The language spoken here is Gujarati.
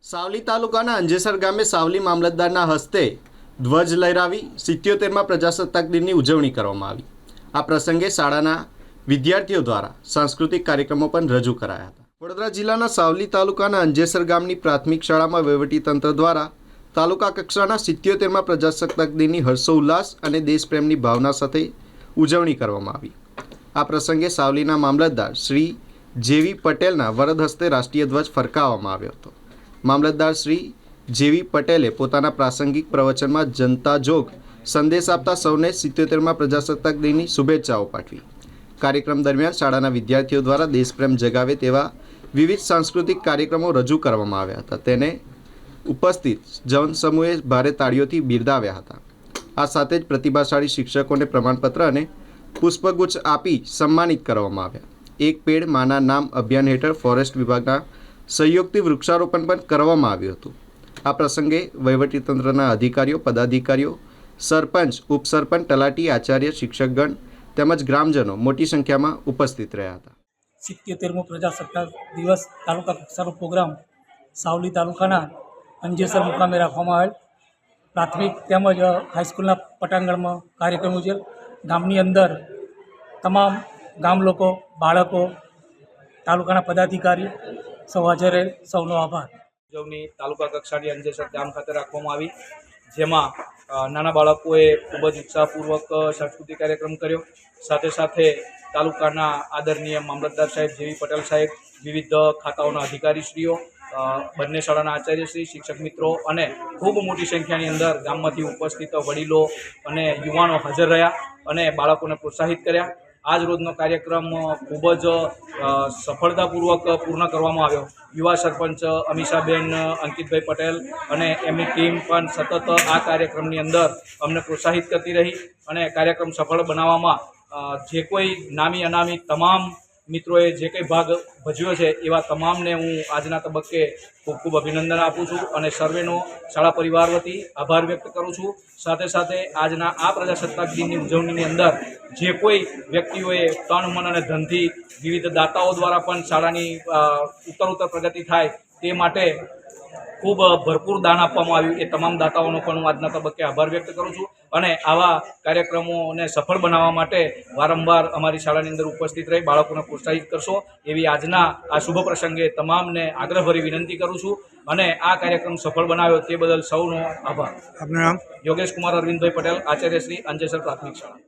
સાવલી તાલુકાના અંજેસર ગામે સાવલી મામલતદારના હસ્તે ધ્વજ લહેરાવી 77મા પ્રજાસત્તાક દિનની ઉજવણી કરવામાં આવી। આ પ્રસંગે શાળાના વિદ્યાર્થીઓ દ્વારા સાંસ્કૃતિક કાર્યક્રમો પણ રજૂ કરાયા હતા। વડોદરા જિલ્લાના સાવલી તાલુકાના અંજેસર ગામની પ્રાથમિક શાળામાં વહીવટીતંત્ર દ્વારા તાલુકા કક્ષાના 77મા પ્રજાસત્તાક દિનની હર્ષોલ્લાસ અને દેશપ્રેમની ભાવના સાથે ઉજવણી કરવામાં આવી। આ પ્રસંગે સાવલીના મામલતદાર શ્રી જેવી પટેલના વરદ હસ્તે રાષ્ટ્રીય ધ્વજ ફરકાવવામાં આવ્યો હતો। મામલતદાર શ્રી જેવી પટેલે પોતાના પ્રાસંગિક પ્રવચનમાં જનતા જોગ સંદેશ આપતા સૌને 77મા પ્રજાસત્તાક દિનની શુભેચ્છાઓ પાઠવી। કાર્યક્રમ દરમિયાન શાળાના વિદ્યાર્થીઓ દ્વારા દેશપ્રેમ જગાવે તેવા વિવિધ સાંસ્કૃતિક કાર્યક્રમો રજૂ કરવામાં આવ્યા હતા। તેને ઉપસ્થિત જનસમૂહે ભારે તાળીઓથી બિરદાવ્યા હતા। આ સાથે જ પ્રતિભાશાળી શિક્ષકોને પ્રમાણપત્ર અને પુષ્પગુચ્છ આપી સન્માનિત કરવામાં આવ્યા। એક પેડ માના નામ અભિયાન હેઠળ ફોરેસ્ટ વિભાગના સહયોગથી વૃક્ષારોપણ પણ કરવામાં આવ્યું હતું। આ પ્રસંગે વહીવટીતંત્રના અધિકારીઓ, પદાધિકારીઓ, સરપંચ, ઉપસરપંચ, તલાટી, આચાર્ય, શિક્ષકગણ તેમજ ગ્રામજનો મોટી સંખ્યામાં ઉપસ્થિત રહ્યા હતા। 77મો પ્રજાસત્તાક દિવસ તાલુકા કક્ષાનો પ્રોગ્રામ સાવલી તાલુકાના અંજેસર મુકામે રાખવામાં આવેલ। પ્રાથમિક તેમજ હાઈસ્કૂલના પટાંગણમાં કાર્યક્રમ યોજેલ। ગામની અંદર તમામ ગામ લોકો, બાળકો, તાલુકાના પદાધિકારી સૌ હાજર રહેલ, સૌનો આભાર। ઉજવણી તાલુકા કક્ષાની અંજેસર ગામ ખાતે રાખવામાં આવી, જેમાં નાના બાળકોએ ખૂબ જ ઉત્સાહપૂર્વક સાંસ્કૃતિક કાર્યક્રમ કર્યો। સાથે સાથે તાલુકાના આદરણીય મામલતદાર સાહેબ જેવી પટેલ સાહેબ, વિવિધ ખાતાઓના અધિકારીશ્રીઓ, બંને શાળાના આચાર્યશ્રી, શિક્ષક મિત્રો અને ખૂબ મોટી સંખ્યાની અંદર ગામમાંથી ઉપસ્થિત વડીલો અને યુવાનો હાજર રહ્યા અને બાળકોને પ્રોત્સાહિત કર્યા। આજ રોજનો કાર્યક્રમ ખૂબ જ સફળતાપૂર્વક પૂર્ણ કરવામાં આવ્યો। યુવા સરપંચ અમીષાબેન અંકિતભાઈ પટેલ અને એમની ટીમ પણ સતત આ કાર્યક્રમની અંદર અમને પ્રોત્સાહિત કરતી રહી અને કાર્યક્રમ સફળ બનાવવામાં જે કોઈ નામી અનામી તમામ મિત્રોએ જે કંઈ ભાગ ભજવ્યો છે એવા તમામને હું આજના તબક્કે ખૂબ ખૂબ અભિનંદન આપું છું અને સર્વેનો શાળા પરિવાર વતી આભાર વ્યક્ત કરું છું। સાથે સાથે આજના આ પ્રજાસત્તાક દિનની ઉજવણીની અંદર જે કોઈ વ્યક્તિઓએ તન, મન અને ધનથી વિવિધ દાતાઓ દ્વારા પણ શાળાની ઉત્તરોત્તર પ્રગતિ થાય તે માટે ખૂબ ભરપૂર દાન આપવામાં આવ્યું, એ તમામ દાતાઓનો પણ હું આજના તબક્કે આભાર વ્યક્ત કરું છું અને આવા કાર્યક્રમોને સફળ બનાવવા માટે વારંવાર અમારી શાળાની અંદર ઉપસ્થિત રહી બાળકોને પ્રોત્સાહિત કરશો એવી આજના આ શુભ પ્રસંગે તમામને આગ્રહભરી વિનંતી કરું છું અને આ કાર્યક્રમ સફળ બનાવ્યો તે બદલ સૌનો આભાર। આપનું નામ? યોગેશ કુમાર અરવિંદભાઈ પટેલ, આચાર્ય શ્રી અંજેસર પ્રાથમિક શાળા।